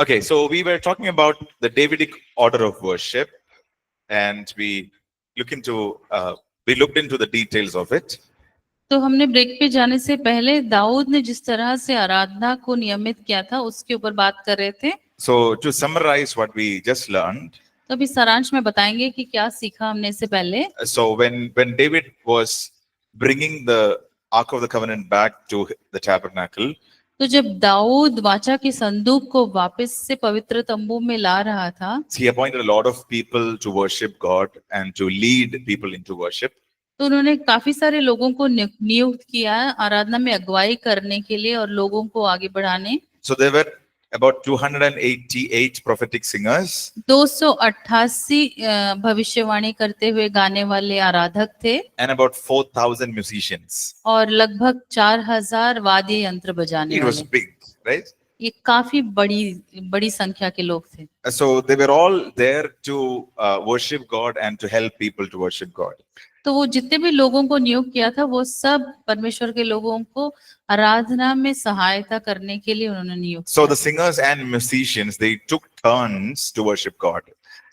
Okay, so we were talking about the Davidic order of worship, and we looked into the details of it. तो हमने break पे जाने से पहले दाऊद ने जिस तरह से आराधना को नियमित किया था उसके ऊपर बात कर रहे थे. So to summarize what we just learned, तो अभी सारांश में बताएंगे कि क्या सीखा हमने इससे पहले. so when David was bringing the Ark of the Covenant back to the tabernacle, तो जब दाऊद वाचा के संदूक को वापस से पवित्र तंबू में ला रहा था, he appointed a lot of people to worship God and to lead people into worship. तो उन्होंने काफी सारे लोगों को नियुक्त किया आराधना में अगुवाई करने के लिए और लोगों को आगे बढ़ाने. So there were about 288 prophetic singers 288 भविष्यवाणी करते हुए गाने वाले आराधक थे and about 4,000 musicians. और लगभग 4000 वाद्य यंत्र बजाने It was वाले. big, right? ये काफी बड़ी संख्या के लोग थे. So they were all there to worship God and to help people to worship God. तो वो जितने भी लोगों को नियुक्त किया था वो सब परमेश्वर के लोगों को आराधना में सहायता करने के लिए उन्होंने नियुक्त So किया. the singers and musicians, they took turns to worship God.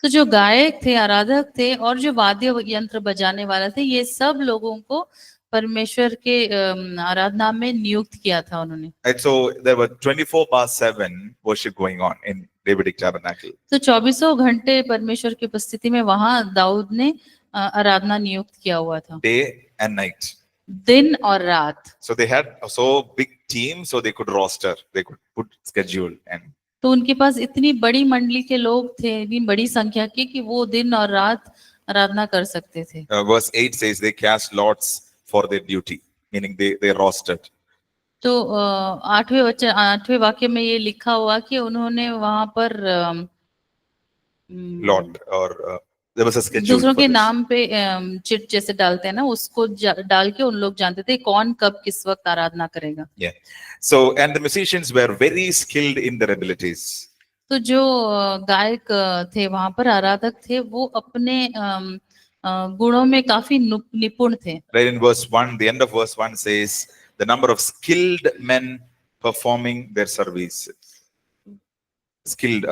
तो जो गायक थे, आराधक थे और जो वाद्य यंत्र बजाने वाला थे, ये सब लोगों को परमेश्वर के आराधना में नियुक्त किया था उन्होंने. And so there were 24/7 worship going on in Davidic tabernacle. तो 24 घंटे परमेश्वर की उपस्थिति में वहां दाऊद ने आराधना नियुक्त किया हुआ था, Day and night. दिन और रात. So they had a so big team, so they could roster, they could put schedule and तो उनके पास इतनी बड़ी मंडली के लोग थे, इतनी बड़ी संख्या के कि वो दिन और रात आराधना कर सकते थे. verse 8 says they cast lots for their duty, meaning they rostered. तो 8वें वाक्य में ये लिखा हुआ कि उन्होंने वहां पर Lot or there was a schedule. दूसरों for के this. नाम पे चिट जैसे डालते हैं ना, उसको डाल के उन लोग जानते थे कौन कब किस वक्त आराधना करेगा. Yeah. So and the musicians were very skilled in their abilities. तो जो गायक थे वहां पर, आराधक थे, वो अपने गुणों में काफी निपुण थे. Right in verse 1, the end of verse 1 says the number of skilled men performing their service. Skilled.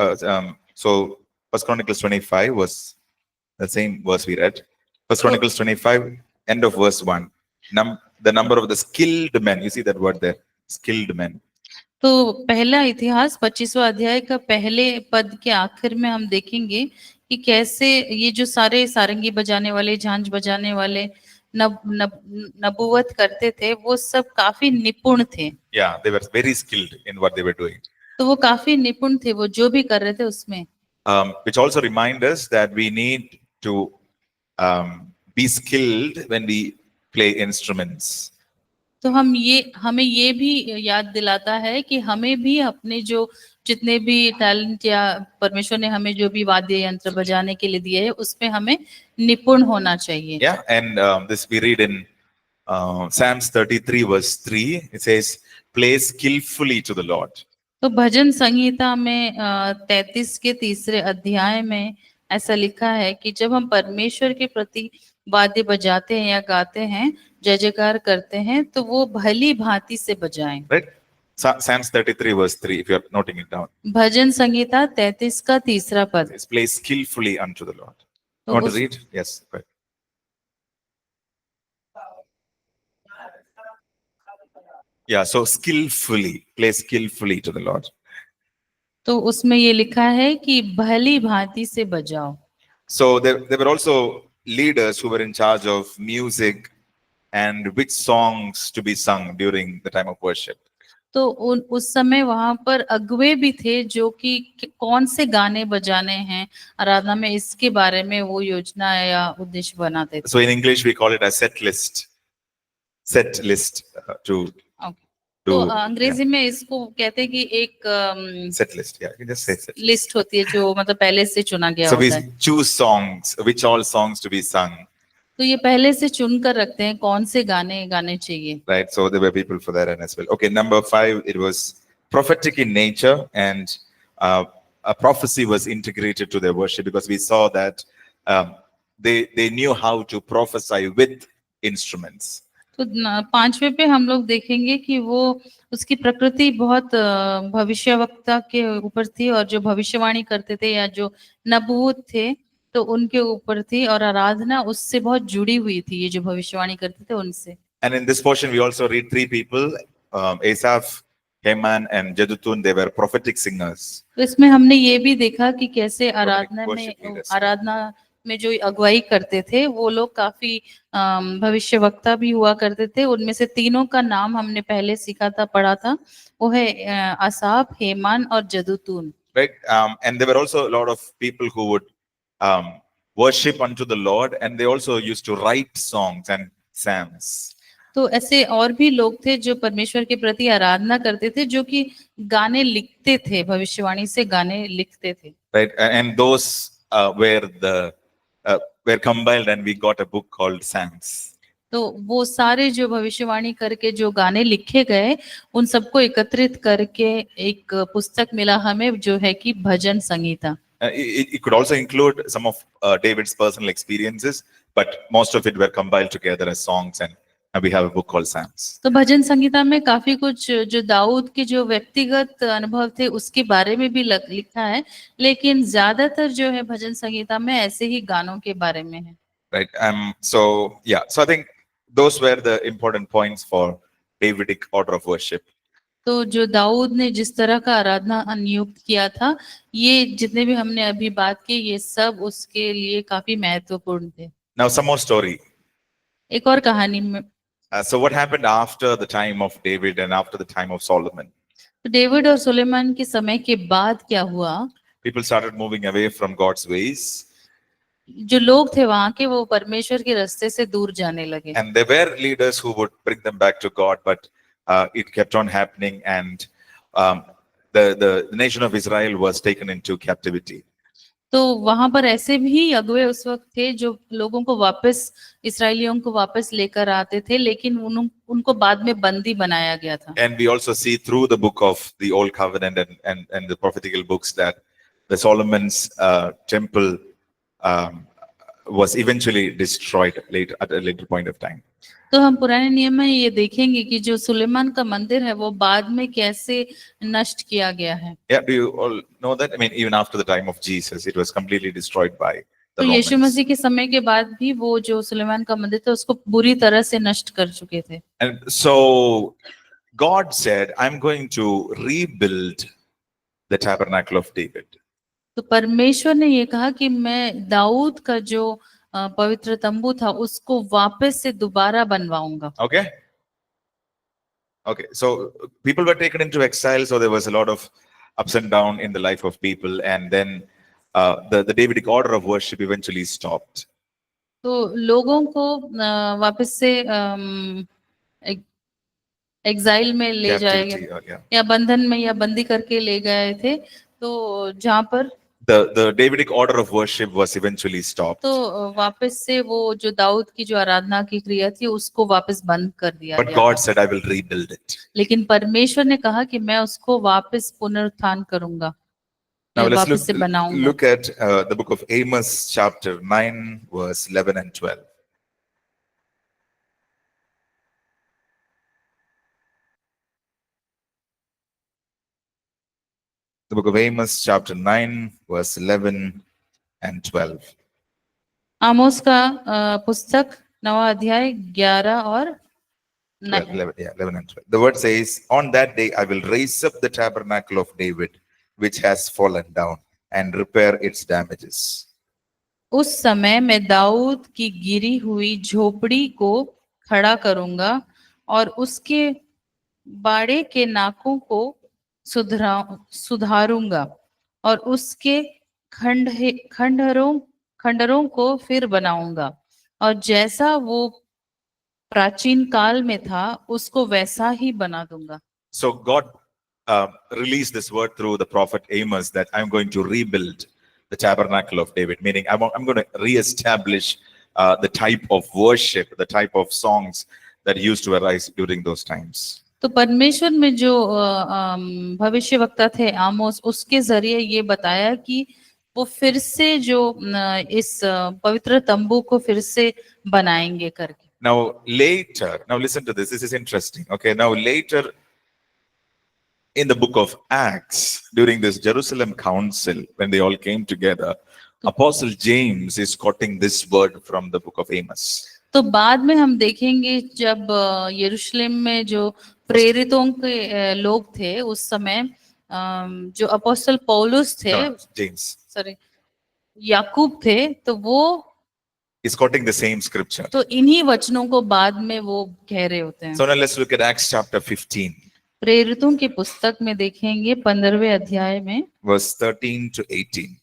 So First Chronicles 25 was the same verse we read. First Chronicles 25, end of verse 1. The number of the skilled men. You see that word there, skilled men. तो पहला इतिहास 25वां अध्याय का पहले पद के आखिर में हम देखेंगे कि कैसे ये जो सारे सारंगी बजाने वाले, झांझ बजाने वाले, नबूवत करते थे, वो सब काफी निपुण थे. Yeah, they were very skilled in what they were doing. तो वो काफी निपुण थे वो जो भी कर रहे थे उसमें. Which also reminds us that we need to be skilled when we play instruments. तो हमें ये भी याद दिलाता है कि हमें भी अपने जो जितने भी टैलेंट या परमेश्वर ने हमें जो भी वाद्य यंत्र बजाने के लिए दिए है उसमें हमें निपुण होना चाहिए. Yeah, and this we read in Psalms 33 verse 3. It says, "Play skillfully to the Lord." तो भजन संहिता में 33 के 3 अध्याय में ऐसा लिखा है कि जब हम परमेश्वर के प्रति वाद्य बजाते हैं या गाते हैं, जय जयकार करते हैं, तो वो भली भांति से बजाएं. Right? Psalms 33 verse 3, if you are noting it down. भजन संहिता 33 का 3 पद. It's play skillfully unto the Lord. तो Want to read? Yes. Right. Yeah, so skillfully, play skillfully to the Lord. तो उसमें ये लिखा है कि भली भांति से बजाओ. So there were also leaders who were in charge of music and which songs to be sung during the time of worship. तो उस समय वहां पर अगुवे भी थे जो कि कौन से गाने बजाने हैं आराधना में, इसके बारे में वो योजना या उद्देश्य बनाते थे. So in English we call it a set list. Set list तो अंग्रेजी में इसको कहते हैं कि एक set list. Yeah, you just say set. List होती है जो मतलब पहले से चुना गया So होता we है. choose songs, which all songs to be sung. तो ये पहले से चुन कर रखते हैं कौन से गाने गाने चाहिए. Right, so there were people for that as well. Okay, number 5, it was prophetic in nature, and a prophecy was integrated to their worship because we saw that they knew how to prophesy with instruments. तो पांचवे पे हम लोग देखेंगे कि वो उसकी प्रकृति बहुत भविष्यवक्ता के ऊपर थी, और जो भविष्यवाणी करते थे या जो नबूवत थे तो उनके ऊपर थी, और आराधना उससे बहुत जुड़ी हुई थी, ये जो भविष्यवाणी करते थे उनसे। And in this portion, we also read three people, Asaph, Heman, and Jeduthun. They were prophetic singers. तो इसमें हमने ये भी देखा कि कैसे Prophetic worship leaders. आराधना में जो अगुवाई करते थे वो लोग काफी भविष्यवक्ता भी हुआ करते थे। उनमें से तीनों का नाम हमने पहले सीखा था, पढ़ा था। वो है आसाफ, हेमान और जदुतून। Right? And there were also a lot of people who would worship unto the Lord, and they also used to write songs and psalms. तो ऐसे और भी लोग थे जो परमेश्वर के प्रति आराधना करते थे, जो कि गाने लिखते थे, भविष्यवाणी से गाने लिखते थे। Right? And those were compiled, and we got a book called Psalms. तो वो सारे जो भविष्यवाणी करके जो गाने लिखे गए, उन सबको एकत्रित करके एक पुस्तक मिला हमें, जो है कि भजन संहिता। It could also include some of David's personal experiences, but most of it were compiled together as songs, and we have a book called Psalms. तो भजन संहिता में काफी कुछ जो दाऊद के जो व्यक्तिगत अनुभव थे उसके बारे में भी लिखा है, लेकिन ज्यादातर जो है भजन संहिता में ऐसे ही गानों के बारे में है। Right. So I think those were the important points for Davidic order of worship. तो जो दाऊद ने जिस तरह का आराधना नियुक्त किया था, ये जितने भी हमने अभी बात की, ये सब उसके लिए काफी महत्वपूर्ण थे। Now some more story. एक और कहानी में So what happened after the time of David and after the time of Solomon? तो डेविड और सुलेमान के समय के बाद क्या हुआ? People started moving away from God's ways. जो लोग थे वहां के, वो परमेश्वर के रास्ते से दूर जाने लगे। And there were leaders who would bring them back to God, but it kept on happening, and the nation of Israel was taken into captivity. तो वहां पर ऐसे भी अगुवे उस वक्त थे जो लोगों को वापस, इस्राएलियों को वापस लेकर आते थे, लेकिन उनको बाद में बंदी बनाया गया था। And we also see through the book of the Old Covenant and the prophetical books that the Solomon's temple was eventually destroyed at a later point of time. तो हम पुराने नियम में ये देखेंगे कि जो सुलेमान का मंदिर है वो बाद में कैसे नष्ट किया गया है। Yeah, do you all know that? I mean, even after the time of Jesus, it was completely destroyed by the तो यीशु Romans. मसीह के समय के बाद भी वो जो सुलेमान का मंदिर था उसको बुरी तरह से नष्ट कर चुके थे। And so God said, I'm going to rebuild the tabernacle of David. तो परमेश्वर ने ये कहा कि मैं दाऊद का जो पवित्र तंबू था उसको वापस से दोबारा बनवाऊंगा। Okay? Okay, so people were taken into exile, so there was a lot of ups and downs in the life of people, and then the Davidic order of worship eventually stopped. तो लोगों को वापस से exile में ले जाया गया, या बंधन में या बंदी करके ले गए थे, तो जहाँ पर the Davidic order of worship was eventually stopped. तो वापस से वो जो दाऊद की जो आराधना की क्रिया थी उसको वापस बंद कर दिया But गया। God said, I will rebuild it. लेकिन परमेश्वर ने कहा कि मैं उसको वापस पुनरुत्थान करूंगा, Now let's वापस से बनाऊंगा। look at the book of Amos, chapter 9, verse 11 and 12. The book of Amos, chapter 9, verse 11 and 12. आमोस का पुस्तक 9वां अध्याय 11 और 11 and 12. The word says, on that day I will raise up the tabernacle of David, which has fallen down, and repair its damages. उस समय मैं दाऊद की गिरी हुई झोपड़ी को खड़ा करूंगा और उसके बाड़े के नाकों को सुधारूंगा और उसके खंडरों को फिर बनाऊंगा, और जैसा वो प्राचीन काल में था उसको वैसा ही बना दूंगा। So God released this word through the prophet Amos that I'm going to rebuild the tabernacle of David, meaning I'm going to reestablish the type of worship, the type of songs that used to arise during those times. तो परमेश्वर में जो भविष्यवक्ता थे आमोस, उसके जरिए ये बताया कि वो फिर से जो इस पवित्र तंबू को फिर से बनाएंगे करके। Now later, now listen to this. This is interesting. Okay, now later in the book of Acts, during this Jerusalem council, when they all came together, Apostle James is quoting this word from the book of Amos. तो बाद में हम देखेंगे जब यरूशलेम में जो प्रेरितों के लोग थे उस समय जो अपोस्टल पौलुस थे, No, James सॉरी याकूब थे, तो वो is quoting the same scripture. तो इन्हीं वचनों को बाद में वो कह रहे होते हैं. So now let's look at Acts chapter 15, प्रेरितों की पुस्तक में देखेंगे 15वें अध्याय में verse 13 to 18.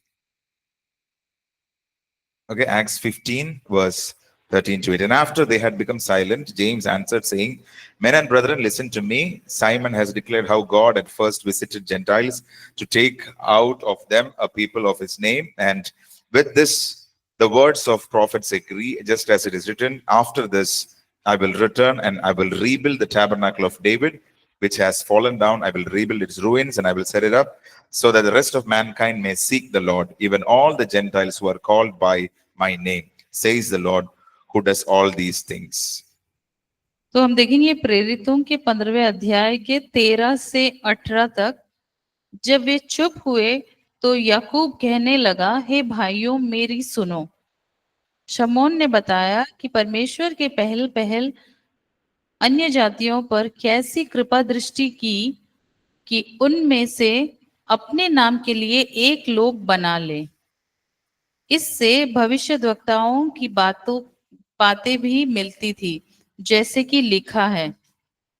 Okay, Acts 15, verse 13 to 18. And after they had become silent, James answered, saying, Men and brethren, listen to me. Simon has declared how God at first visited Gentiles to take out of them a people of his name. And with this, the words of prophets agree, just as it is written, After this, I will return and I will rebuild the tabernacle of David, which has fallen down. I will rebuild its ruins and I will set it up, so that the rest of mankind may seek the Lord, even all the Gentiles who are called by my name, says the Lord, who does all these things. तो हम देखेंगे प्रेरितों के 15वें अध्याय के 13 से 18 तक. जब वे चुप हुए तो याकूब कहने लगा, हे भाइयों मेरी सुनो. शमौन ने बताया कि परमेश्वर के पहल अन्य जातियों पर कैसी कृपा दृष्टि की कि उनमें से अपने नाम के लिए एक लोग बना ले. इससे भविष्यद्वक्ताओं की बातें भी मिलती थी, जैसे कि लिखा है,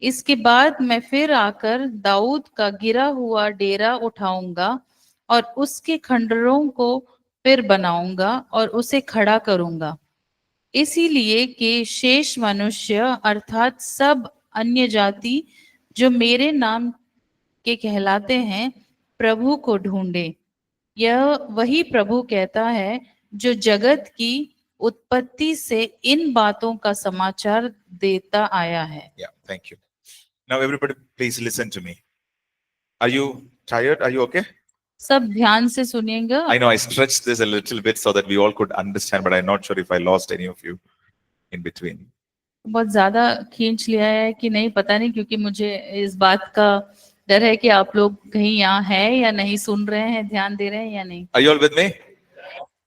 इसके बाद मैं फिर आकर दाऊद का गिरा हुआ डेरा उठाऊंगा और उसके खंडरों को फिर बनाऊंगा और उसे खड़ा करूंगा, इसीलिए कि शेष मनुष्य अर्थात सब अन्य जाति जो मेरे नाम के कहलाते हैं प्रभु को ढूंढे. यह वही प्रभु कहता है जो जगत की उत्पत्ति से इन बातों का समाचार देता आया है. Yeah, thank you. Now everybody please listen to me. Are you tired? Are you okay? सब ध्यान से सुनिएगा. I know I stretched this a little bit so that we all could understand, but I'm not sure if I lost any of you in between. बहुत ज्यादा खींच लिया है कि नहीं पता नहीं, क्योंकि मुझे इस बात का डर है कि आप लोग कहीं यहाँ हैं या नहीं, सुन रहे हैं, ध्यान दे रहे हैं या नहीं. Are you all with me?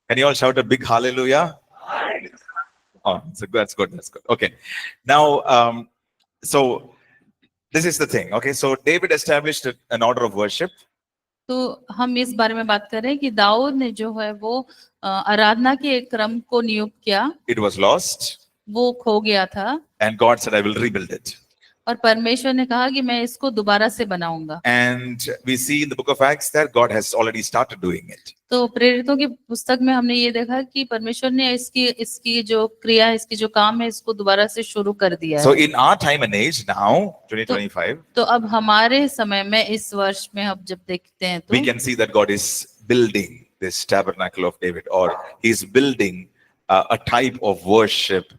Can you all shout a big hallelujah? Oh, so that's good. That's good. Okay. Now, so this is the thing. Okay. So David established an order of worship. तो हम इस बारे में बात कर रहे हैं कि दाऊद ने जो है वो आराधना के एक क्रम को नियुक्त किया. It was lost. वो खो गया था. And God said, I will rebuild it. और परमेश्वर ने कहा कि मैं इसको दोबारा से बनाऊंगा. And we see in the book of Acts that God has already started doing it. तो प्रेरितों की पुस्तक में हमने ये देखा कि परमेश्वर ने इसकी जो क्रिया, इसकी जो काम है, इसको दोबारा से शुरू कर दिया है. So in our time and age now, 2025, तो अब हमारे समय में इस वर्ष में अब जब देखते हैं तो we can see that God is building this tabernacle of David, or he's building a type of worship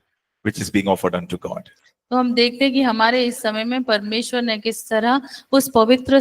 which is being offered unto God. तो हम देखते हैं कि हमारे इस समय में परमेश्वर ने किस तरह उस पवित्र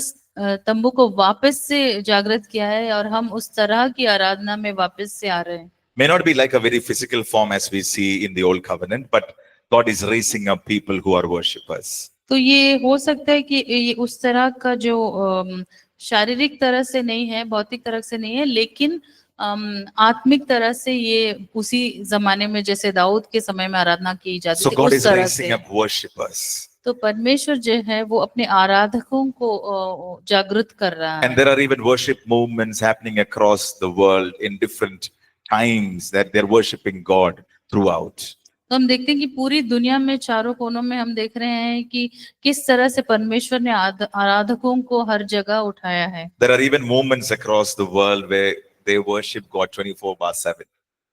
तंबू को वापस से जागृत किया है और हम उस तरह की आराधना में वापस से आ रहे हैं. May not be like a very physical form as we see in the old covenant, but God is raising up people who are worshippers. तो ये हो सकता है कि ये उस तरह का जो शारीरिक तरह से नहीं है, भौतिक तरह से नहीं है, लेकिन आत्मिक तरह से ये उसी जमाने में जैसे दाऊद के समय में आराधना की जाती So थी God उस is तरह raising से. up worshippers. तो परमेश्वर जो है वो अपने आराधकों को जागृत कर रहा And है. there are even worship movements happening across the world in different times that they're worshiping God throughout. तो हम देखते हैं कि पूरी दुनिया में चारों कोनों में हम देख रहे हैं कि किस तरह से परमेश्वर ने आराधकों को हर जगह उठाया है. There are even movements across the world where they worship God 24/7.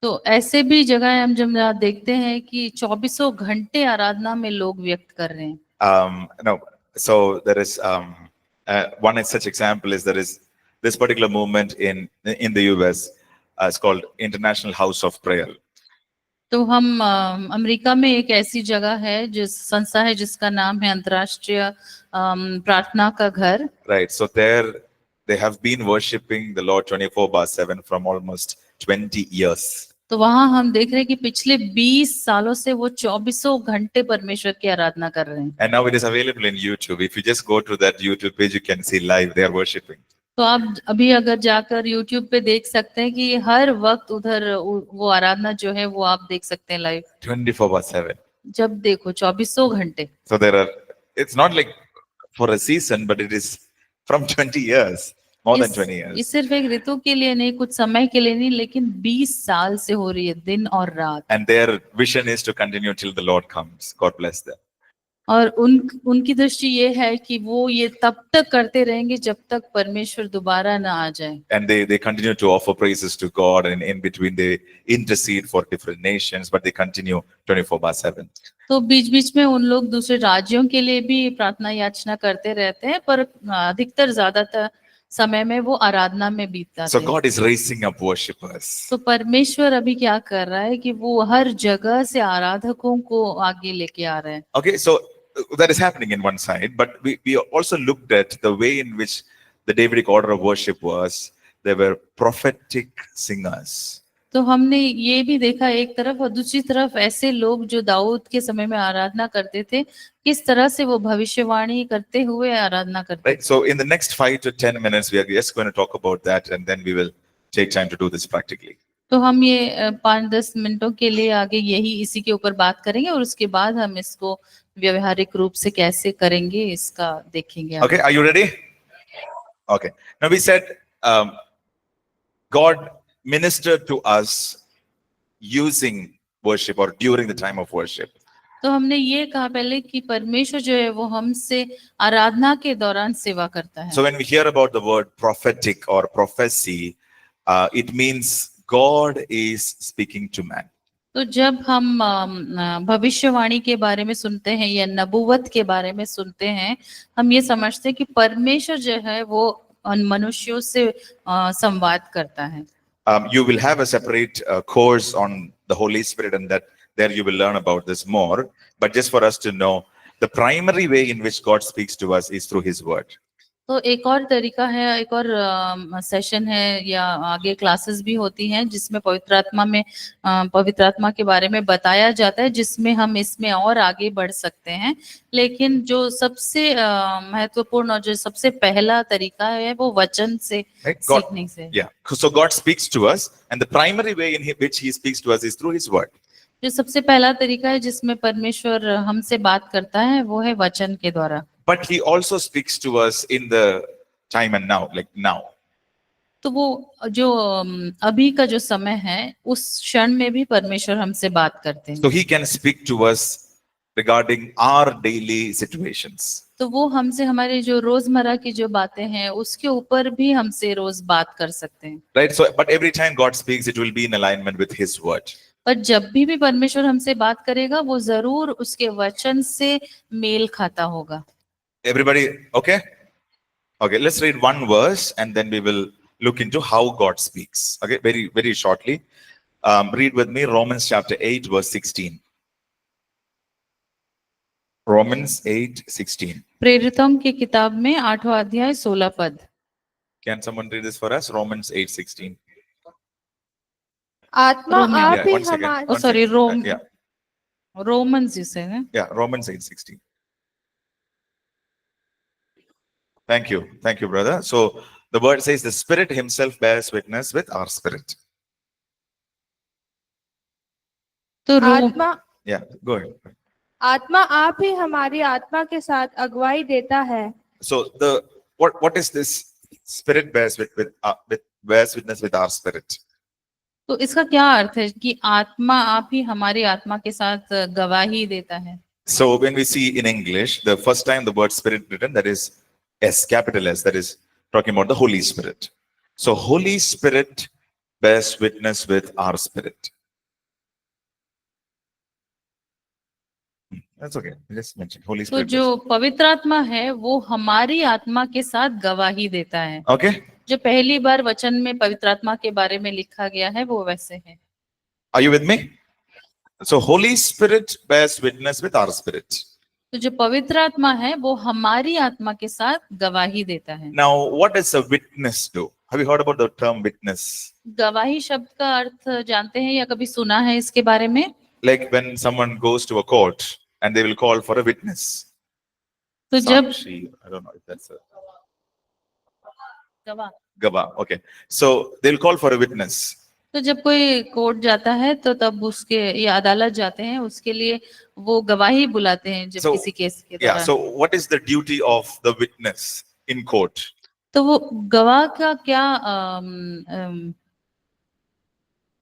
तो ऐसे भी जगह है हम जब देखते हैं कि 24 घंटे आराधना में लोग व्यक्त कर रहे हैं. No, so there is one such example is there is this particular movement in the US. It's called International House of Prayer. तो हम अमेरिका में एक ऐसी जगह है, जिस संस्था है जिसका नाम है अंतर्राष्ट्रीय प्रार्थना का घर. Right. So they have been worshiping the Lord 24/7 from almost 20 years. तो वहां हम देख रहे हैं कि पिछले 20 सालों से वो 24 घंटे परमेश्वर की आराधना कर रहे हैं। And now it is available in YouTube. If you just go to that YouTube page, you can see live they are worshiping. तो आप अभी अगर जाकर YouTube पे देख सकते हैं कि हर वक्त उधर वो आराधना जो है वो आप देख सकते हैं लाइव। 24/7. जब देखो 24 घंटे। So there are, it's not like for a season, but it is from 20 years, more than 20 ये years. सिर्फ एक ऋतु के लिए नहीं, कुछ समय के लिए नहीं, लेकिन 20 साल से हो रही है, दिन और रात। And their vision is to continue till the Lord comes. God bless them. और उनकी दृष्टि ये है कि वो ये तब तक करते रहेंगे जब तक परमेश्वर दोबारा ना आ जाए। And they continue to offer praises to God, and in between they intercede for different nations, but they continue 24/7. तो बीच बीच में उन लोग दूसरे राज्यों के लिए भी प्रार्थना याचना करते रहते हैं, पर अधिकतर ज्यादातर समय में वो आराधना में बीतता So है। God is raising up worshippers. तो परमेश्वर अभी क्या कर रहा है कि वो हर जगह से आराधकों को आगे लेके आ रहे हैं। Okay, so that is happening in one side, but we also looked at the way in which the Davidic order of worship was. They were prophetic singers. तो हमने ये भी देखा एक तरफ, और दूसरी तरफ ऐसे लोग जो दाऊद के समय में आराधना करते थे, किस तरह से वो भविष्यवाणी करते हुए आराधना करते Right. So in the next 5 to 10 minutes, we are just going to talk about that, and then we will take time to do this practically. तो हम ये 5-10 मिनटों के लिए आगे यही इसी के ऊपर बात करेंगे, और उसके बाद हम इसको व्यवहारिक रूप से कैसे करेंगे इसका देखेंगे। Okay, are you ready? Okay. Now we said God ministered to us using worship or during the time of worship. तो हमने ये कहा पहले कि परमेश्वर जो है वो हमसे आराधना के दौरान सेवा करता है। So when we hear about the word prophetic or prophecy, it means God is speaking to man. तो जब हम भविष्यवाणी के बारे में सुनते हैं या नबूवत के बारे में सुनते हैं, हम ये समझते हैं कि परमेश्वर जो है वो मनुष्यों से संवाद करता है। You will have a separate course on the Holy Spirit, and that there you will learn about this more. But just for us to know, the primary way in which God speaks to us is through His Word. तो एक और तरीका है, एक और session है या आगे क्लासेस भी होती हैं जिसमें पवित्र आत्मा के बारे में बताया जाता है, जिसमें हम इसमें और आगे बढ़ सकते हैं। लेकिन जो सबसे महत्वपूर्ण और जो सबसे पहला तरीका है वो वचन से सीखने से। Yeah. So God speaks to us, and the primary way in which He speaks to us is through His Word. जो सबसे पहला तरीका है जिसमें परमेश्वर हमसे बात करता है वो है वचन के द्वारा। But He also speaks to us in the time and now, like now. तो वो जो अभी का जो समय है उस क्षण में भी परमेश्वर हमसे बात करते हैं। So He can speak to us regarding our daily situations. तो वो हमसे हमारे जो रोजमर्रा की जो बातें हैं उसके ऊपर भी हमसे रोज बात कर सकते हैं। Right. So, but every time God speaks, it will be in alignment with His Word. पर जब भी परमेश्वर हमसे बात करेगा वो जरूर उसके वचन से मेल खाता होगा। Everybody, okay? Okay, let's read one verse and then we will look into how God speaks. Okay, very, very shortly. Read with me Romans chapter 8, verse 16. Romans 8:16. प्रेरितों की किताब में 8वां अध्याय 16 पद। Can someone read this for us? Romans 8:16. आत्मा आप Yeah, ही one second. हमारे Oh, sorry, Second. Yeah, Romans you say, right? yeah, Romans 8:16. Thank you, brother. So the word says the Spirit Himself bears witness with our spirit. तो आत्मा Yeah, go ahead. आत्मा आप ही हमारी आत्मा के साथ अगुवाई देता है। So the what is this? Spirit bears bears witness with our spirit. तो इसका क्या अर्थ है कि आत्मा आप ही हमारी आत्मा के साथ गवाही देता है? So when we see in English, the first time the word Spirit written, that is S, capital S, that is talking about the Holy Spirit. So Holy Spirit bears witness with our spirit. That's okay. Just mention Holy तो Spirit. जो पवित्र आत्मा है वो हमारी आत्मा के साथ गवाही देता है। Okay. जो पहली बार वचन में पवित्र आत्मा के बारे में लिखा गया है वो वैसे है। Are you with me? So Holy Spirit bears witness with our spirit. तो जो पवित्र आत्मा है वो हमारी आत्मा के साथ गवाही देता है। Now, what does a witness do? Have you heard about the term witness? गवाही शब्द का अर्थ जानते हैं या कभी सुना है इसके बारे में? Like when someone goes to a court and they will call for a witness. तो जब Sakshi, I don't know if that's a गवाह gava. Okay. So they'll call for a witness. तो जब कोई कोर्ट जाता है तो तब उसके या अदालत जाते हैं उसके लिए वो गवाही बुलाते हैं जब So, किसी केस के Yeah. दौरान। So what is the duty of the witness in court? तो वो गवाह का क्या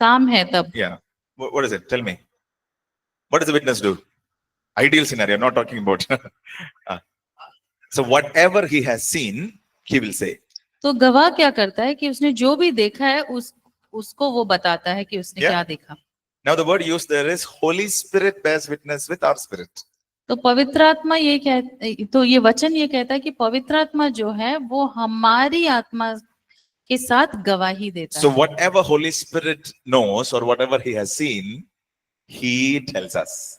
काम है तब? Yeah. What is it? Tell me. What does the witness do? Ideal scenario. I'm not talking about. So whatever he has seen, he will say. तो गवाह क्या करता है कि उसने जो भी देखा है उसको वो बताता है कि उसने Yeah. क्या देखा। Now the word used there is Holy Spirit bears witness with our spirit. तो पवित्र आत्मा ये वचन ये कहता है कि पवित्र आत्मा जो है वो हमारी आत्मा के साथ गवाही देता So है। whatever Holy Spirit knows or whatever he has seen, he tells us.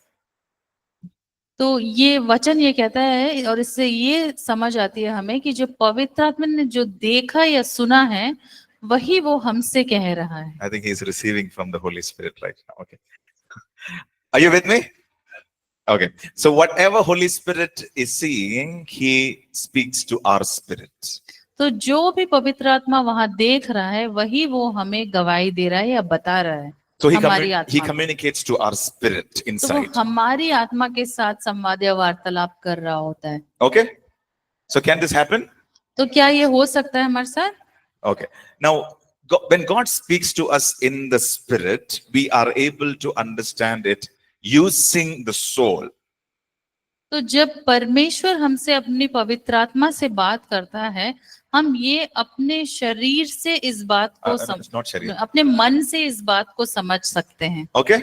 तो ये वचन ये कहता है और इससे ये समझ आती है हमें कि जो पवित्र आत्मा ने जो देखा या सुना है वही वो हमसे कह रहा है। I think he is receiving from the Holy Spirit right now. Okay. Are you with me? Okay. So whatever Holy Spirit is seeing, he speaks to our spirit. तो जो भी पवित्र आत्मा वहां देख रहा है वही वो हमें गवाही दे रहा है या बता रहा है। So he, हमारी he आत्मा communicates to our spirit तो वो inside. हमारी आत्मा के साथ संवाद या वार्तालाप कर रहा होता है। Okay. So can this happen? तो क्या ये हो सकता है हमारे साथ? Okay. Now, when God speaks to us in the spirit, we are able to understand it using the soul. तो जब परमेश्वर हमसे अपनी पवित्र आत्मा से बात करता है हम ये अपने शरीर से इस बात को It's not Sharia. अपने मन से इस बात को समझ सकते हैं। Okay.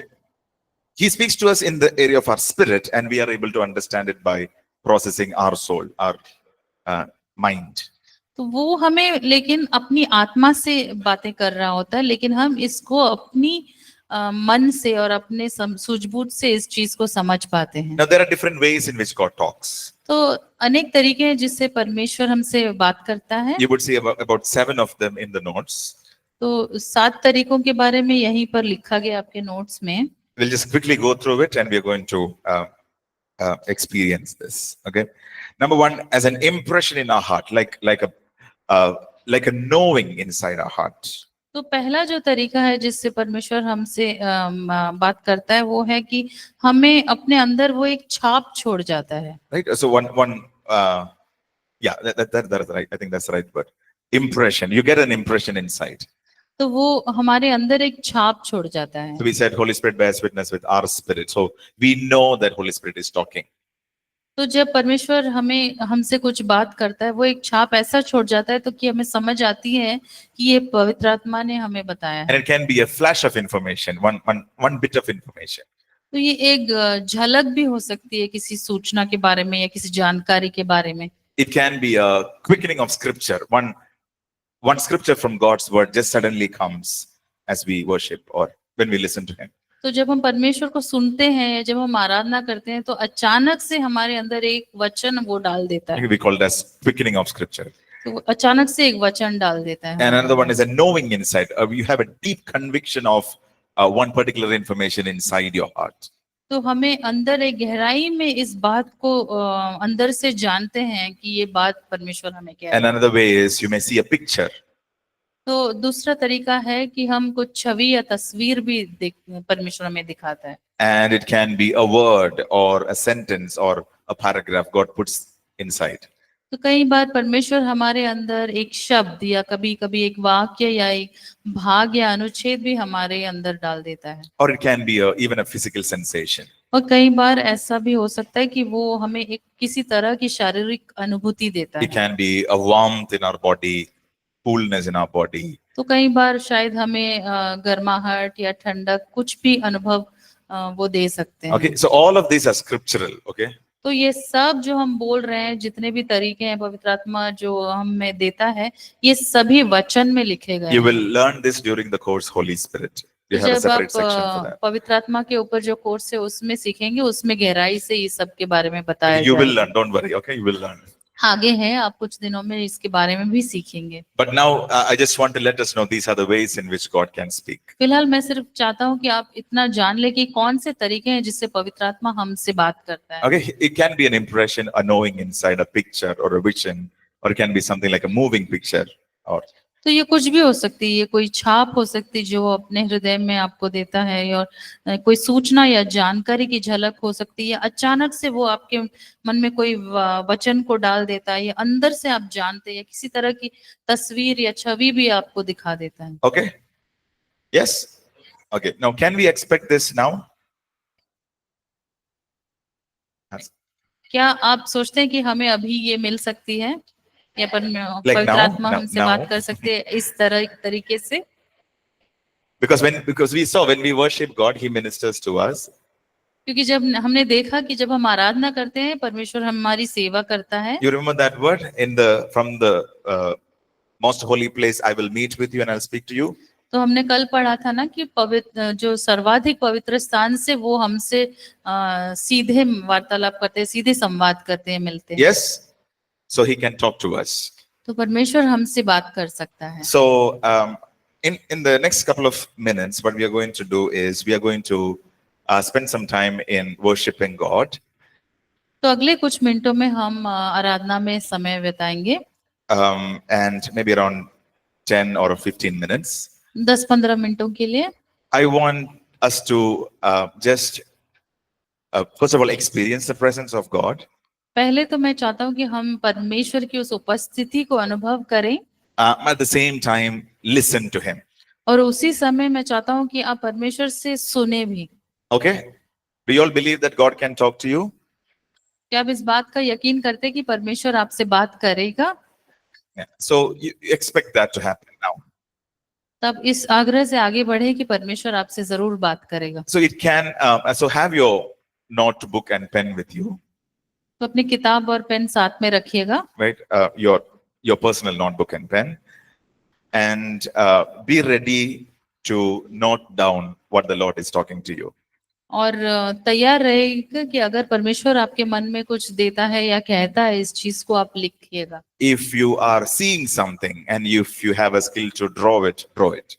He speaks to us in the area of our spirit, and we are able to understand it by processing our soul, our mind. तो वो हमें लेकिन अपनी आत्मा से बातें कर रहा होता है लेकिन हम इसको अपनी मन से और अपने सूझबूझ से इस चीज को समझ पाते हैं। Now there are different ways in which God talks. तो अनेक तरीके हैं जिससे परमेश्वर हमसे बात करता है। You would see about 7 of them in the notes. तो 7 तरीकों के बारे में यहीं पर लिखा गया आपके नोट्स में। We'll just quickly go through it, and we are going to experience this. Okay. Number 1, as an impression in our heart, like a knowing inside our heart. तो पहला जो तरीका है जिससे परमेश्वर हमसे बात करता है वो है कि हमें अपने अंदर वो एक छाप छोड़ जाता है। Right. So one yeah, that's right. I think that's the right word. Impression. You get an impression inside. तो वो हमारे अंदर एक छाप छोड़ जाता है। So we said Holy Spirit bears witness with our spirit. So we know that Holy Spirit is talking. तो जब परमेश्वर हमसे कुछ बात करता है वो एक छाप ऐसा छोड़ जाता है तो कि हमें समझ आती है कि ये पवित्र आत्मा ने हमें बताया And है। it can be a flash of information, one bit of information. तो ये एक झलक भी हो सकती है किसी सूचना के बारे में या किसी जानकारी के बारे में। It can be a quickening of scripture. One scripture from God's word just suddenly comes as we worship or when we listen to Him. तो जब हम परमेश्वर को सुनते हैं या जब हम आराधना करते हैं तो अचानक से हमारे अंदर एक वचन वो डाल देता है। We call it as quickening of scripture. तो वो अचानक से एक वचन डाल देता है। And another one is a knowing inside. You have a deep conviction of one particular information inside your heart. तो हमें अंदर एक गहराई में इस बात को अंदर से जानते हैं कि ये बात परमेश्वर हमें कह रहा है। And another way is you may see a picture. तो दूसरा तरीका है कि हम कुछ छवि या तस्वीर भी परमेश्वर हमें दिखाता है। And it can be a word or a sentence or a paragraph God puts inside. तो कई बार परमेश्वर हमारे अंदर एक शब्द या कभी कभी एक वाक्य या एक भाग या अनुच्छेद भी हमारे अंदर डाल देता है। Or it can be even a physical sensation. और कई बार ऐसा भी हो सकता है कि वो हमें एक किसी तरह की शारीरिक अनुभूति देता It है। can be a warmth in our body, coolness in our body. तो कई बार शायद हमें गर्माहट या ठंडक कुछ भी अनुभव वो दे सकते हैं। Okay, so all of these are scriptural. Okay. तो ये सब जो हम बोल रहे हैं जितने भी तरीके हैं पवित्र आत्मा जो हमें देता है ये सभी वचन में लिखे गए You हैं। will learn this during the course Holy Spirit. You have a जब separate section for आप that. पवित्र आत्मा के ऊपर जो कोर्स है उसमें सीखेंगे उसमें गहराई से ये सब के बारे में बताया You will जाएगा। learn. Don't worry. Okay, you will learn. आगे है, आप कुछ दिनों में इसके बारे में भी सीखेंगे। But now I just want to let us know these are the ways in which God can speak. फिलहाल मैं सिर्फ चाहता हूँ कि आप इतना जान ले कि कौन से तरीके हैं जिससे पवित्र आत्मा हमसे बात करता है। Okay, it can be an impression, a knowing inside, a picture or a vision, or it can be something like a moving picture. Or तो ये कुछ भी हो सकती है, ये कोई छाप हो सकती है जो वो अपने हृदय में आपको देता है, और कोई सूचना या जानकारी की झलक हो सकती है, या अचानक से वो आपके मन में कोई वचन को डाल देता है, या अंदर से आप जानते हैं, या किसी तरह की तस्वीर या छवि भी आपको दिखा देता है। okay, yes, okay. Now, can we expect this now? क्या आप सोचते हैं कि हमें अभी ये मिल सकती है, या Like पवित्र now? आत्मा हमसे Now? बात कर सकते हैं इस तरीके से? Because we saw when we worship God, He ministers to us. क्योंकि जब हमने देखा कि जब हम आराधना करते हैं, परमेश्वर हमारी सेवा करता है। You remember that word from the most holy place? I will meet with you and I'll speak to you. तो हमने कल पढ़ा था ना कि पवित्र, जो सर्वाधिक पवित्र स्थान से वो हमसे सीधे वार्तालाप करते हैं, सीधे संवाद करते हैं, मिलते हैं। Yes, so He can talk to us. तो परमेश्वर हमसे बात कर सकता है। So in the next couple of minutes, what we are going to do is we are going to spend some time in worshiping God. तो अगले कुछ मिनटों में हम आराधना में समय बिताएंगे। And maybe around 10 or 15 minutes. 10-15 मिनटों के लिए I want us to just first of all experience the presence of God. पहले तो मैं चाहता हूँ कि हम परमेश्वर की उस उपस्थिति को अनुभव करें, At the same time listen to Him. और उसी समय मैं चाहता हूँ कि आप परमेश्वर से सुने भी। Okay, do you all believe that God can talk to you? क्या आप इस बात का यकीन करते हैं कि परमेश्वर आपसे बात करेगा? Yeah. So you expect that to happen now. तब इस आग्रह से आगे बढ़े कि परमेश्वर आपसे जरूर बात करेगा। So it can so have your notebook and pen with you. तो अपनी किताब और पेन साथ में रखिएगा, Right, your personal notebook and pen, and be ready to note down what the Lord is talking to you. और तैयार रहेगा कि अगर परमेश्वर आपके मन में कुछ देता है या कहता है, इस चीज को आप लिखिएगा। If you are seeing something and if you have a skill to draw it, draw it.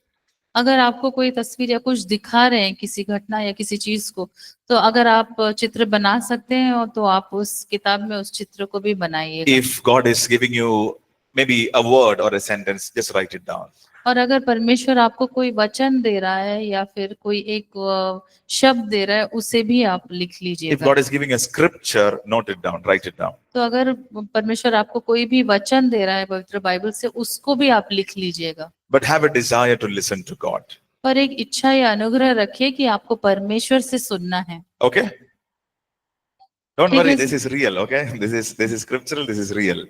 अगर आपको कोई तस्वीर या कुछ दिखा रहे हैं, किसी घटना या किसी चीज को, तो अगर आप चित्र बना सकते हैं और तो आप उस किताब में उस चित्र को भी बनाइएगा। If God is giving you maybe a word or a sentence, just write it down. और अगर परमेश्वर आपको कोई वचन दे रहा है या फिर कोई एक शब्द दे रहा है, उसे भी आप लिख If लीजिएगा। God is giving a scripture, note it down, write it down. तो अगर परमेश्वर आपको कोई भी वचन दे रहा है पवित्र बाइबल से, उसको भी आप लिख लीजिएगा। But have a desire to listen to God. पर एक इच्छा या अनुग्रह रखिए कि आपको परमेश्वर से सुनना है। Okay? Don't ठीक worry, है। this is real, okay? This is scriptural, this is real.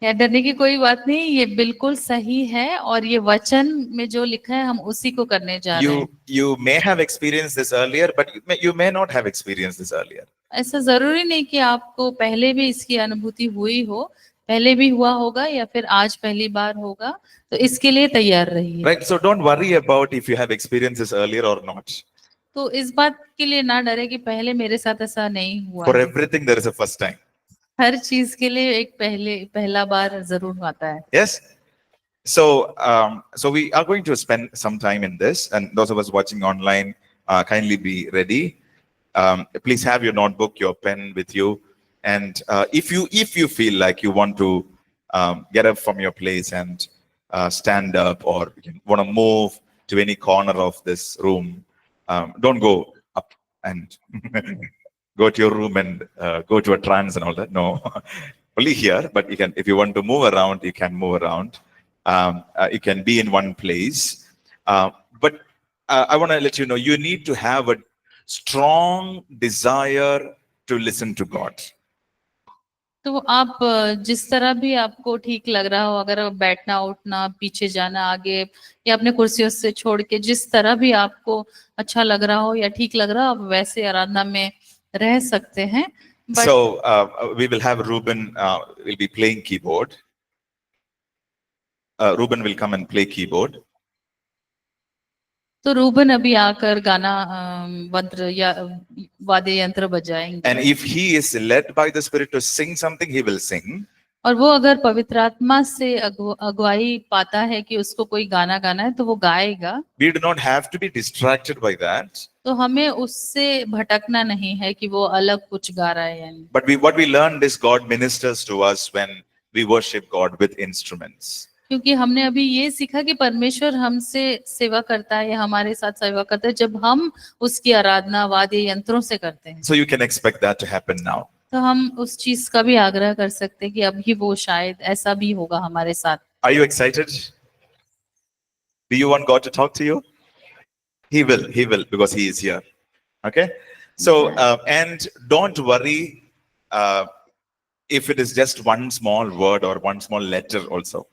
या डरने की कोई बात नहीं, ये बिल्कुल सही है, और ये वचन में जो लिखा है हम उसी को करने जा रहे हैं। You may have experienced this earlier, but you may not have experienced this earlier. ऐसा जरूरी नहीं कि आपको पहले भी इसकी अनुभूति हुई हो, पहले भी हुआ होगा या फिर आज पहली बार होगा, तो इसके लिए तैयार रहिए। Right? So don't worry about if you have experienced this earlier or not. तो इस बात के लिए ना डरे कि पहले मेरे साथ ऐसा नहीं हुआ For है। everything, there is a first time. हर चीज के लिए एक पहला बार जरूर आता है। Yes? So we are going to spend some time in this, and those of us watching online, kindly be ready. Please have your notebook, your pen with you, and if you feel like you want to get up from your place and stand up, or you want to move to any corner of this room, don't go up and go to your room and go to a trance and all that. No, only here. But you can, if you want to move around, you can move around. You can be in one place. But I want to let you know, you need to have a strong desire to listen to God. तो आप जिस तरह भी आपको ठीक लग रहा हो, अगर बैठना, उठना, पीछे जाना, आगे, या अपने कुर्सियों से छोड़ के जिस तरह भी आपको अच्छा लग रहा हो या ठीक लग रहा हो, आप वैसे आराधना में रह सकते हैं। So we will have Ruben will be playing keyboard. Ruben will come and play keyboard. तो रूबन अभी आकर गाना वंत्र या वाद्य यंत्र बजाएंगे। And if he is led by the Spirit to sing something, he will sing. और वो अगर पवित्र आत्मा से अगुवाई पाता है कि उसको कोई गाना गाना है तो वो गाएगा। We do not have to be distracted by that. तो हमें उससे भटकना नहीं है कि वो अलग कुछ गा रहा है यानी। But what we learned is God ministers to us when we worship God with instruments. क्योंकि हमने अभी ये सीखा कि परमेश्वर हमसे सेवा करता है या हमारे साथ सेवा करता है जब हम उसकी आराधना वाद्य यंत्रों से करते हैं। So you can expect that to happen now. तो हम उस चीज का भी आग्रह कर सकते हैं कि अभी वो शायद ऐसा भी होगा हमारे साथ। Are you excited? Do you want God to talk to you? He will, because He is here. Okay? So, and don't worry if it is just one small word or one small letter also.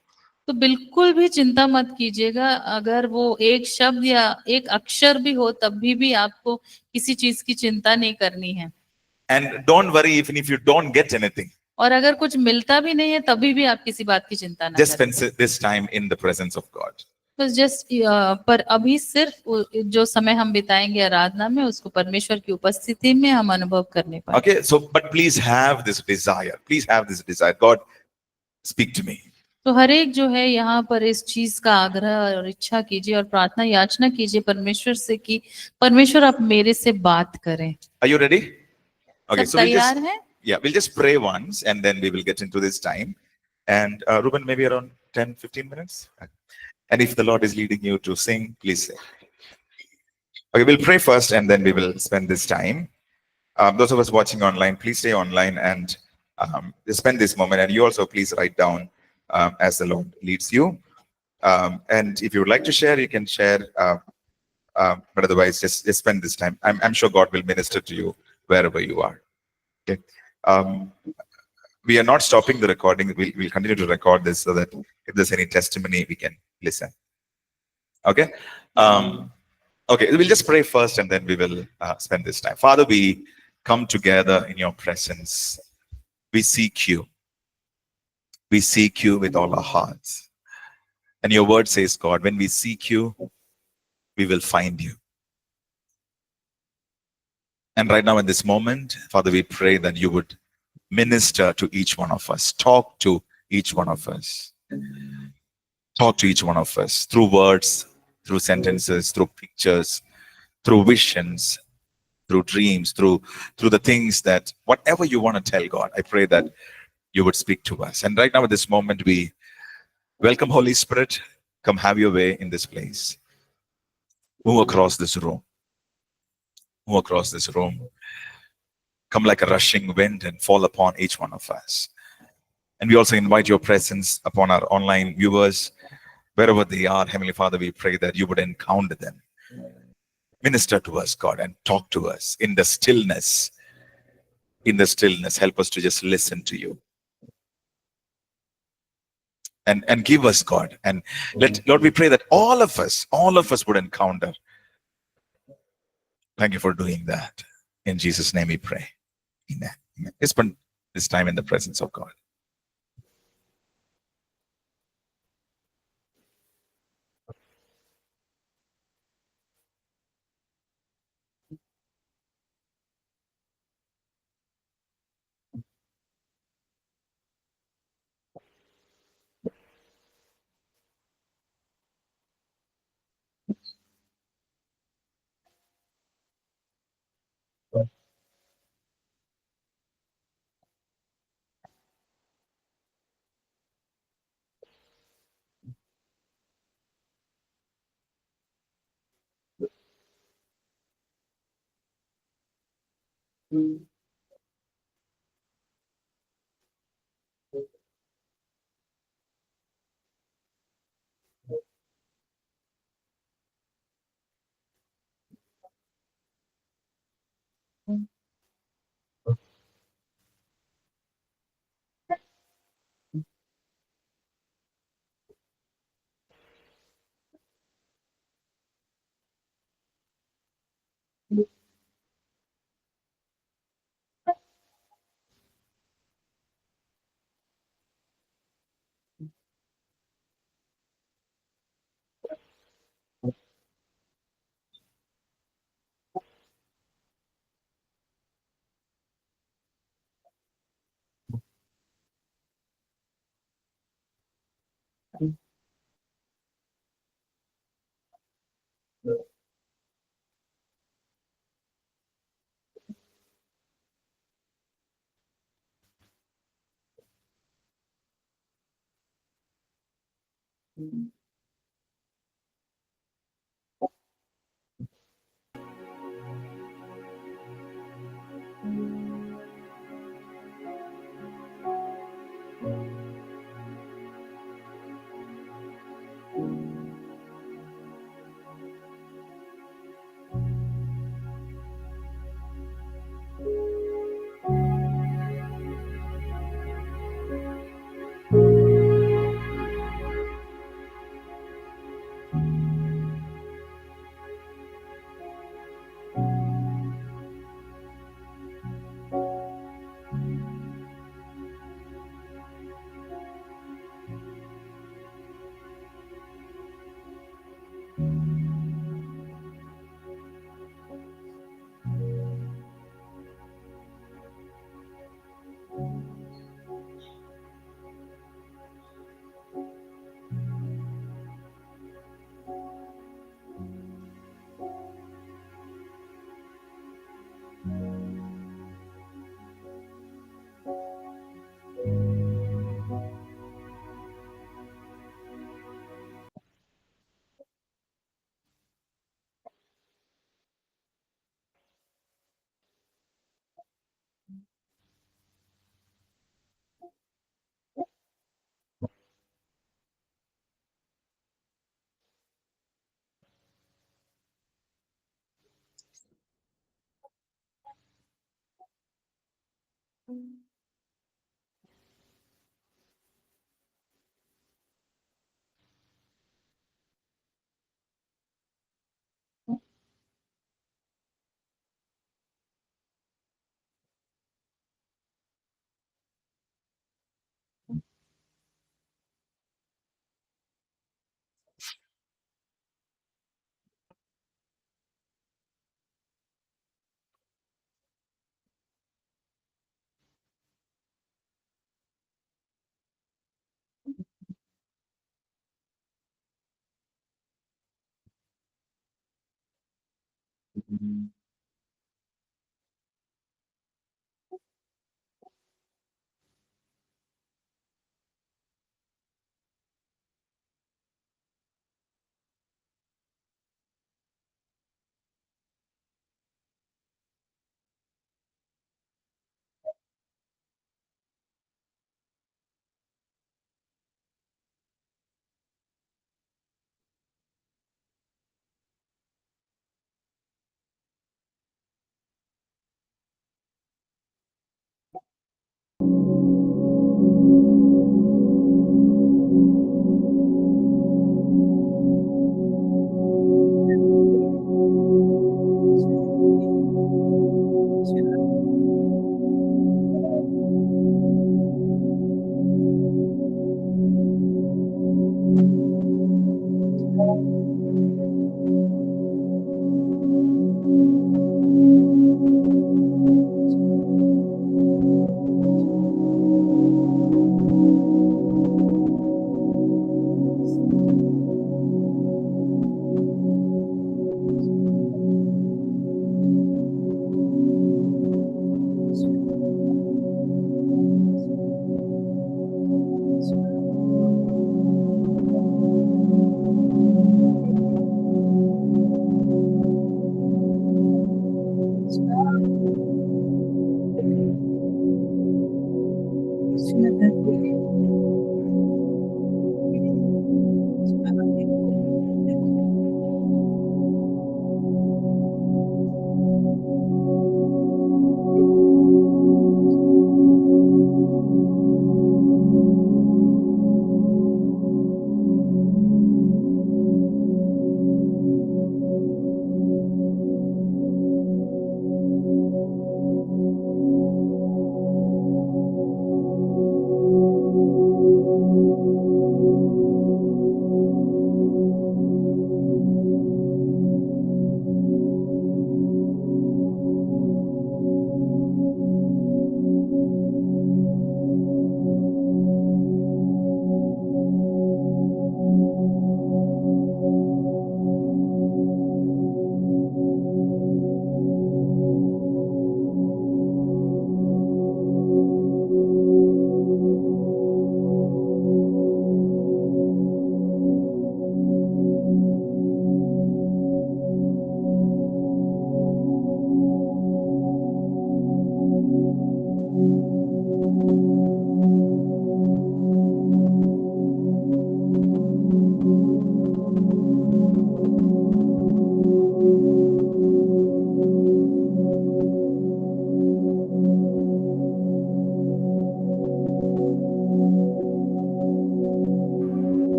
तो बिल्कुल भी चिंता मत कीजिएगा अगर वो एक शब्द या एक अक्षर भी हो तब भी आपको किसी चीज की चिंता नहीं करनी है। And don't worry even if you don't get anything. और अगर कुछ मिलता भी नहीं है तभी भी आप किसी बात की चिंता ना Just करें। spend this time in the presence of God. बस जस्ट पर अभी सिर्फ जो समय हम बिताएंगे आराधना में उसको परमेश्वर की उपस्थिति में हम अनुभव करने पाए। Okay, so but please have this desire. Please have this desire. God, speak to me. तो हर एक जो है यहाँ पर इस चीज का आग्रह और इच्छा कीजिए और प्रार्थना याचना कीजिए परमेश्वर से कि परमेश्वर आप मेरे से बात करें। Are you ready? Okay, सब so we'll तैयार just, हैं? yeah, we'll just pray once and then we will get into this time. And Ruben, maybe around 10-15 minutes. And if the Lord is leading you to sing, please sing. Okay, we'll pray first and then we will spend this time. Those of us watching online, please stay online and spend this moment. And you also please write down as the Lord leads you. And if you would like to share, you can share. But otherwise, just spend this time. I'm sure God will minister to you wherever you are. Okay. We are not stopping the recording. We'll continue to record this so that if there's any testimony, we can listen. Okay. Okay, we'll just pray first and then we will spend this time. Father, we come together in your presence. We seek you. We seek you with all our hearts. And your word says, God, when we seek you, we will find you. And right now in this moment, Father, we pray that you would minister to each one of us. Talk to each one of us. Talk to each one of us through words, through sentences, through pictures, through visions, through dreams, through the things that, whatever you want to tell God, I pray that you would speak to us. And right now at this moment, we welcome Holy Spirit. Come have your way in this place. Move across this room. Move across this room. Come like a rushing wind and fall upon each one of us. And we also invite your presence upon our online viewers, wherever they are. Heavenly Father, we pray that you would encounter them. Minister to us, God, and talk to us in the stillness. In the stillness, help us to just listen to you. And give us, God. And Lord, we pray that all of us would encounter. Thank you for doing that. In Jesus' name we pray. Amen. Amen. Let's spend this time in the presence of God.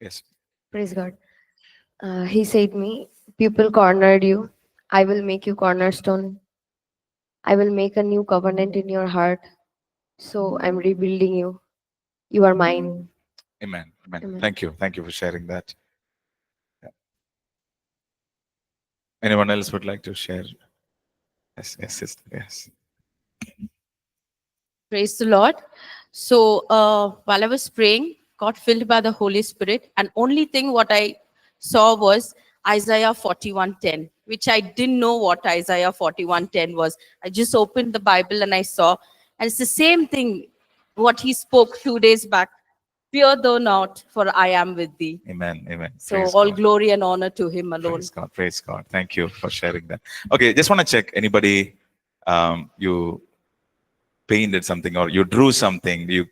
Yes. Praise God. He said me, people cornered you. I will make you cornerstone. I will make a new covenant in your heart. So I'm rebuilding you. You are mine. Amen. Amen. Amen. Thank you. Thank you for sharing that. Yeah. Anyone else would like to share? Yes, yes, sister. Yes. Praise the Lord. So while I was praying, got filled by the Holy Spirit, and only thing what I saw was Isaiah 41:10, which I didn't know what Isaiah 41:10 was. I just opened the Bible and I saw, and it's the same thing what he spoke 2 days back. Fear thou not, for I am with thee. Amen. Amen. So Praise all God. glory and honor to him alone. Praise God. Praise God. Thank you for sharing that. Okay, just want to check anybody. You painted something or you drew something. You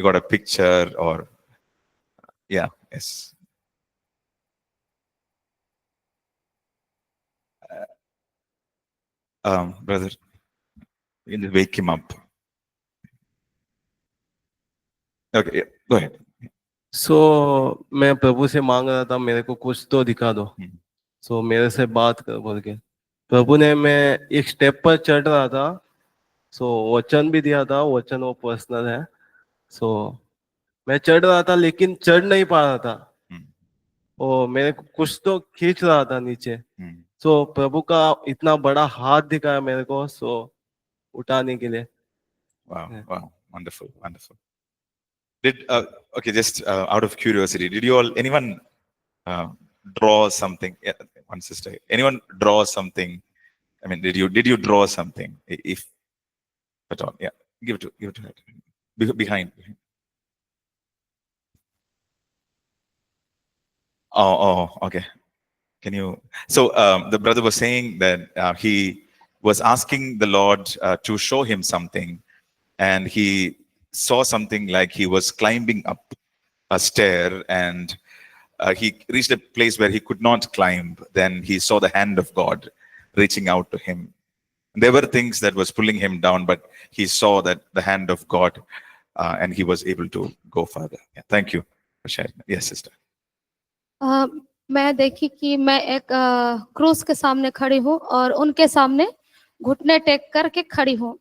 got a picture or yeah. Yes. Brother, you can wake him up. Okay, yeah, go ahead. मैं प्रभु से मांग रहा था मेरे को कुछ तो दिखा दो। मेरे से बात कर बोल के प्रभु ने मैं एक स्टेप पर चढ़ रहा था। वचन भी दिया था, वचन वो पर्सनल है। मैं चढ़ रहा था लेकिन चढ़ नहीं पा रहा था। मेरे को कुछ तो खींच रहा था नीचे। प्रभु का इतना बड़ा हाथ दिखाया मेरे को उठाने के लिए। Wow, wow, wonderful, wonderful. Did okay, just out of curiosity, did you all anyone draw something? Yeah, one sister. Anyone draw something? I mean, did you draw something? If at all, yeah. Give it to her. Behind. Oh, okay. Can you? So the brother was saying that he was asking the Lord to show him something, and he saw something like he was climbing up a stair, and he reached a place where he could not climb. Then he saw the hand of God reaching out to him. There were things that was pulling him down, but he saw that the hand of God, and he was able to go further. Yeah, thank you for sharing. Yes, sister. मैं देखी कि मैं एक क्रूस के सामने खड़ी हूँ और उनके सामने घुटने टेक करके खड़ी हूँ।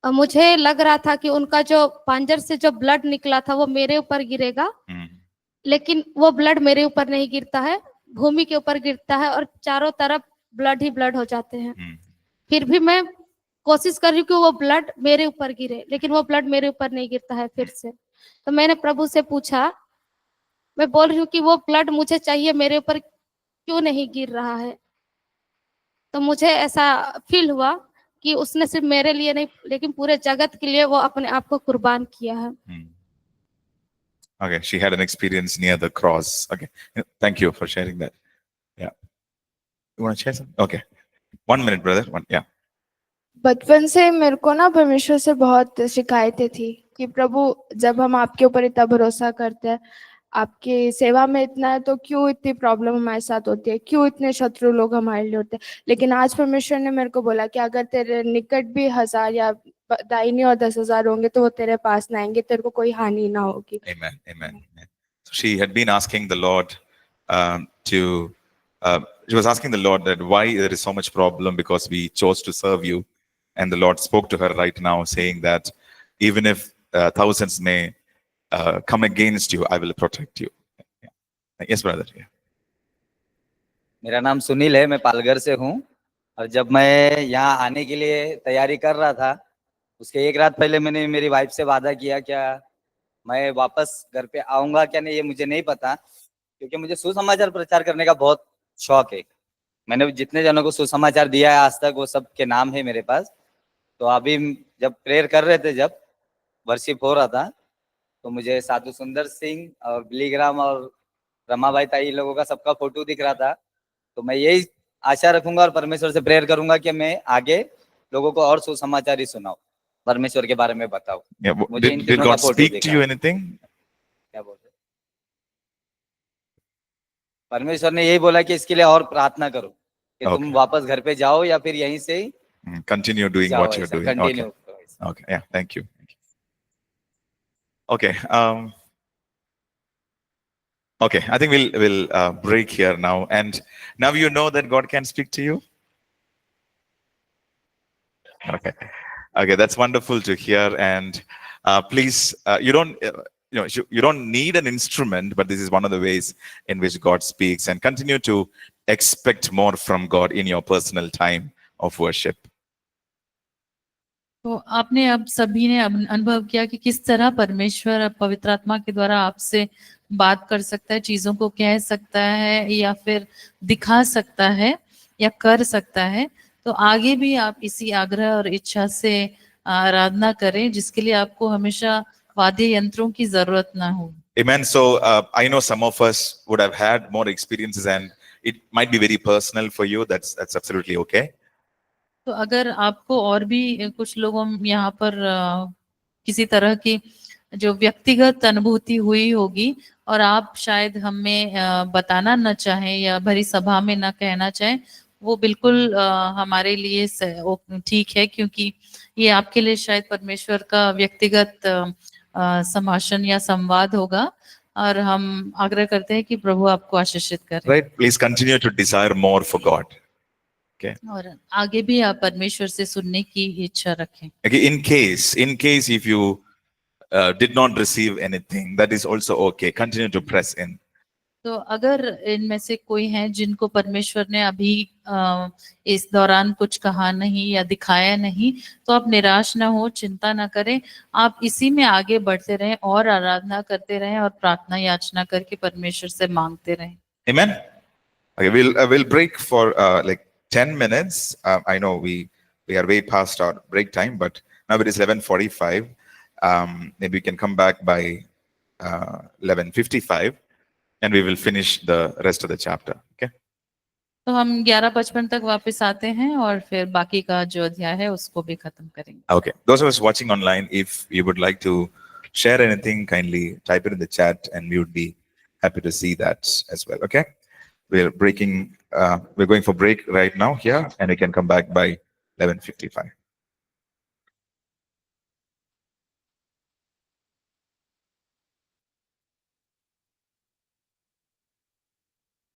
मुझे लग रहा था कि उनका जो पांजर से जो ब्लड निकला था वो मेरे ऊपर गिरेगा, Mm. लेकिन वो ब्लड मेरे ऊपर नहीं गिरता है, भूमि के ऊपर गिरता है और चारों तरफ ब्लड ही ब्लड हो जाते हैं। Mm. फिर भी मैं कोशिश कर रही हूँ कि वो ब्लड मेरे ऊपर गिरे, लेकिन वो ब्लड मेरे ऊपर नहीं गिरता है फिर से। तो मैंने प्रभु से पूछा, मैं बोल रही हूँ कि वो ब्लड मुझे चाहिए, मेरे ऊपर क्यों नहीं गिर रहा है? तो मुझे ऐसा फील हुआ कि उसने सिर्फ मेरे लिए नहीं लेकिन पूरे जगत के लिए वो अपने आप को कुर्बान किया है। Mm. Okay, she had an experience near the cross. Okay, thank you for sharing that. Yeah. You want to share something? Okay. 1 minute, brother. Yeah. बचपन से मेरे को ना परमेश्वर से बहुत शिकायतें थी कि प्रभु जब हम आपके ऊपर इतना भरोसा करते हैं, आपकी सेवा में इतना है, तो क्यों इतनी प्रॉब्लम हमारे साथ होती है, क्यों इतने शत्रु लोग हमारे लिए होते हैं। लेकिन आज परमेश्वर ने मेरे को बोला कि अगर तेरे निकट भी 1000 या दाहिनी और 10,000 होंगे तो वो तेरे पास ना आएंगे, तेरे को कोई हानि ना होगी। Amen. Amen. Amen. So she had been asking the Lord she was asking the Lord that why there is so much problem because we chose to serve you. And the Lord spoke to her right now saying that even if thousands may come against you, I will protect you. Yeah. Yes, brother. Yeah. मेरा नाम सुनील है, मैं पालघर से हूँ। और जब मैं यहाँ आने के लिए तैयारी कर रहा था, उसके एक रात पहले मैंने मेरी वाइफ से वादा किया, क्या मैं वापस घर पे आऊंगा क्या नहीं ये मुझे नहीं पता, क्योंकि मुझे सुसमाचार प्रचार करने का बहुत शौक है। मैंने जितने जनों को सुसमाचार दिया है आज तक, वो सब के नाम है मेरे पास। तो अभी जब प्रेयर कर रहे थे, जब वर्शिप हो रहा था, तो मुझे साधु सुंदर सिंह और बिलीग्राम और रमाबाई ताई लोगों का सबका फोटो दिख रहा था। तो मैं यही आशा रखूंगा और परमेश्वर से प्रेयर करूंगा कि मैं आगे लोगों को और सुसमाचार ही सुनाऊं, परमेश्वर के बारे में बताऊं। Yeah. मुझे इन Did तीनों का God फोटो speak to दिखा। you anything? क्या बोल रहे? परमेश्वर ने यही बोला कि इसके लिए और प्रार्थना करो कि तुम Okay. वापस घर पे जाओ या फिर यहीं से ही Continue doing जाओ, what you're ऐसा doing. Okay. कंटिन्यू करो ऐसा। Okay. Yeah. Thank you. Okay. Okay. I think we'll break here now. And now you know that God can speak to you. Okay. Okay. That's wonderful to hear. And please, you don't need an instrument, but this is one of the ways in which God speaks. And continue to expect more from God in your personal time of worship. तो आपने अब सभी ने अनुभव किया कि किस तरह परमेश्वर पवित्र आत्मा के द्वारा आपसे बात कर सकता है, चीजों को कह सकता है या फिर दिखा सकता है या कर सकता है। तो आगे भी आप इसी आग्रह और इच्छा से आराधना करें, जिसके लिए आपको हमेशा वाद्य यंत्रों की जरूरत ना हो। Amen. So I know some of us would have had more experiences, and it might be very personal for you. That's absolutely okay. तो अगर आपको और भी कुछ लोगों यहाँ पर किसी तरह की जो व्यक्तिगत अनुभूति हुई होगी और आप शायद हमें बताना न चाहें या भरी सभा में न कहना चाहें, वो बिल्कुल हमारे लिए ठीक है, क्योंकि ये आपके लिए शायद परमेश्वर का व्यक्तिगत संभाषण या संवाद होगा और हम आग्रह करते हैं कि प्रभु आपको आशीषित करें। Right? Please continue to desire more for God. Okay. और आगे भी आप परमेश्वर से सुनने की इच्छा रखें। Okay. In case if you did not receive anything, that is also okay. Continue to press in. तो अगर इनमें से कोई है जिनको परमेश्वर ने अभी इस दौरान कुछ कहा नहीं या दिखाया नहीं, तो आप निराश ना हो, चिंता ना करें, आप इसी में आगे बढ़ते रहें और आराधना करते रहें और प्रार्थना याचना करके परमेश्वर से मांगते रहें। Amen. Okay, we'll break for like 10 minutes. I know we are way past our break time, but now it is 11:45. Maybe we can come back by 11:55. And we will finish the rest of the chapter. Okay. तो हम 11:55 तक वापस आते हैं और फिर बाकी का जो अध्याय है उसको भी खत्म करेंगे। Okay. Those of us watching online, if you would like to share anything, kindly type it in the chat, and we would be happy to see that as well. Okay. We're going for break right now here, and we can come back by 11:55.